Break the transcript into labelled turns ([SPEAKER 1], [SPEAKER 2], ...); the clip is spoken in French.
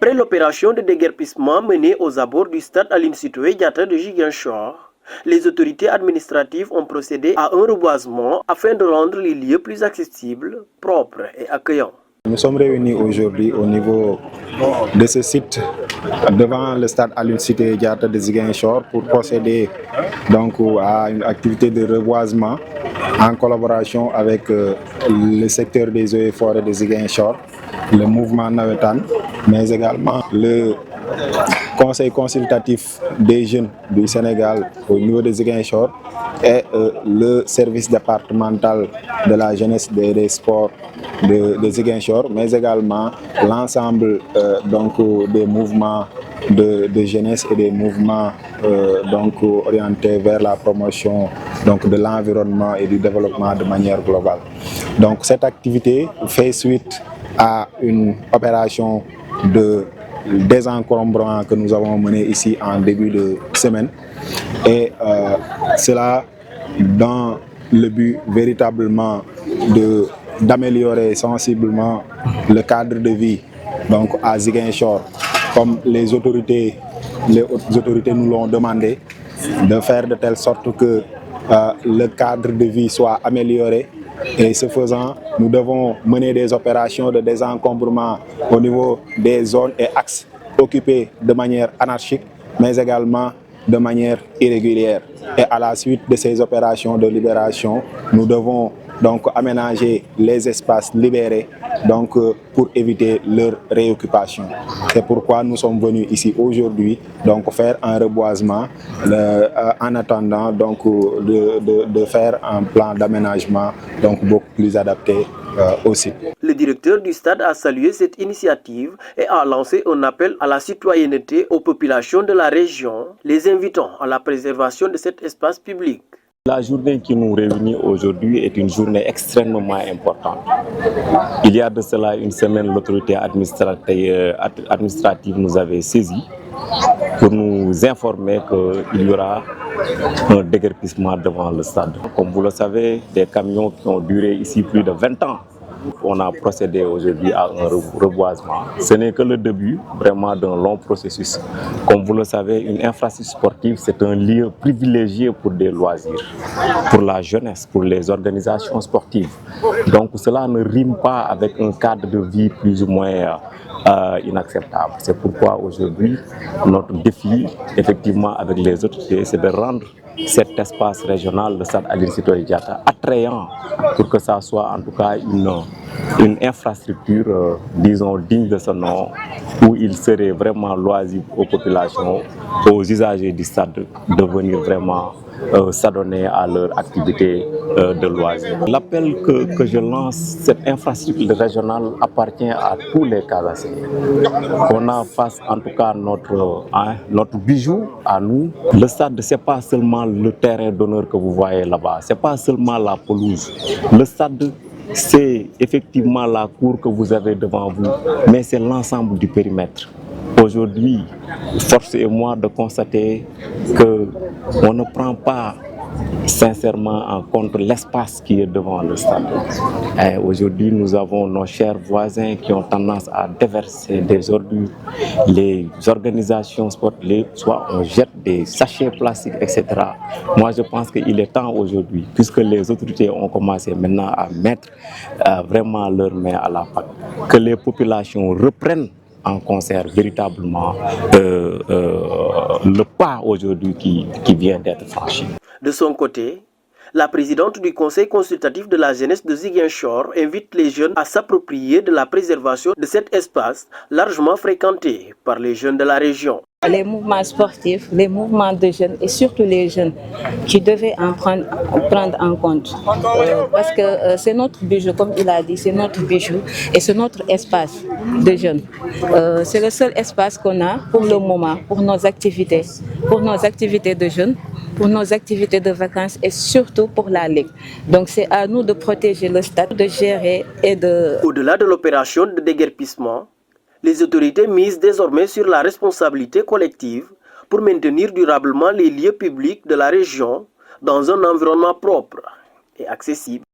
[SPEAKER 1] Après l'opération de déguerpissement menée aux abords du stade Aline Sitoé Diatta de Ziguinchor, les autorités administratives ont procédé à un reboisement afin de rendre les lieux plus accessibles, propres et accueillants.
[SPEAKER 2] Nous sommes réunis aujourd'hui au niveau de ce site devant le stade Aline Sitoé Diatta de Ziguinchor pour procéder donc à une activité de reboisement en collaboration avec le secteur des eaux et forêts de Ziguinchor, le mouvement Nawetan, mais également le conseil consultatif des jeunes du Sénégal au niveau de Ziguinchor et le service départemental de la jeunesse et des sports de Ziguinchor, mais également l'ensemble des mouvements de jeunesse et des mouvements orientés vers la promotion de l'environnement et du développement de manière globale. Donc cette activité fait suite à une opération de désencombrement que nous avons menée ici en début de semaine et cela dans le but véritablement d'améliorer sensiblement le cadre de vie à Ziguinchor, comme les autorités nous l'ont demandé, de faire de telle sorte que le cadre de vie soit amélioré. Et ce faisant, nous devons mener des opérations de désencombrement au niveau des zones et axes occupés de manière anarchique, mais également de manière irrégulière. Et à la suite de ces opérations de libération, nous devons aménager les espaces libérés pour éviter leur réoccupation. C'est pourquoi nous sommes venus ici aujourd'hui faire un reboisement en attendant de faire un plan d'aménagement beaucoup plus adapté au site.
[SPEAKER 1] Le directeur du stade a salué cette initiative et a lancé un appel à la citoyenneté aux populations de la région, les invitant à la préservation de cet espace public.
[SPEAKER 3] La journée qui nous réunit aujourd'hui est une journée extrêmement importante. Il y a de cela une semaine, l'autorité administrative nous avait saisis pour nous informer qu'il y aura un déguerpissement devant le stade. Comme vous le savez, des camions qui ont duré ici plus de 20 ans. On a procédé aujourd'hui à un reboisement. Ce n'est que le début vraiment d'un long processus. Comme vous le savez, une infrastructure sportive, c'est un lieu privilégié pour des loisirs, pour la jeunesse, pour les organisations sportives. Donc cela ne rime pas avec un cadre de vie plus ou moins inacceptable. C'est pourquoi aujourd'hui, notre défi, effectivement, avec les autorités, c'est de rendre cet espace régional, le stade Aline Sitoé Diatta, attrayant pour que ça soit en tout cas une infrastructure, disons, digne de ce nom, où il serait vraiment loisible aux populations, aux usagers du stade de venir vraiment s'adonner à leur activité de loisirs. L'appel que je lance, cette infrastructure régionale appartient à tous les Casassiens. On a face en tout cas notre bijou à nous. Le stade, ce n'est pas seulement le terrain d'honneur que vous voyez là-bas, ce n'est pas seulement la pelouse. Le stade, c'est effectivement la cour que vous avez devant vous, mais c'est l'ensemble du périmètre. Aujourd'hui, force est moi de constater qu'on ne prend pas sincèrement en compte l'espace qui est devant le stade. Aujourd'hui, nous avons nos chers voisins qui ont tendance à déverser des ordures. Les organisations sportives, soit on jette des sachets plastiques, etc. Moi, je pense qu'il est temps aujourd'hui, puisque les autorités ont commencé maintenant à mettre vraiment leurs mains à la pâte, que les populations reprennent en concert véritablement le pas aujourd'hui qui vient d'être franchi.
[SPEAKER 1] De son côté, la présidente du conseil consultatif de la jeunesse de Ziguinchor invite les jeunes à s'approprier de la préservation de cet espace largement fréquenté par les jeunes de la région.
[SPEAKER 4] Les mouvements sportifs, les mouvements de jeunes et surtout les jeunes qui devaient en prendre en compte. Parce que c'est notre bijou, comme il a dit, c'est notre bijou et c'est notre espace de jeunes. C'est le seul espace qu'on a pour le moment, pour nos activités de jeunes, pour nos activités de vacances et surtout pour la Ligue. Donc c'est à nous de protéger le stade, de gérer et de...
[SPEAKER 1] Au-delà de l'opération de déguerpissement, les autorités misent désormais sur la responsabilité collective pour maintenir durablement les lieux publics de la région dans un environnement propre et accessible.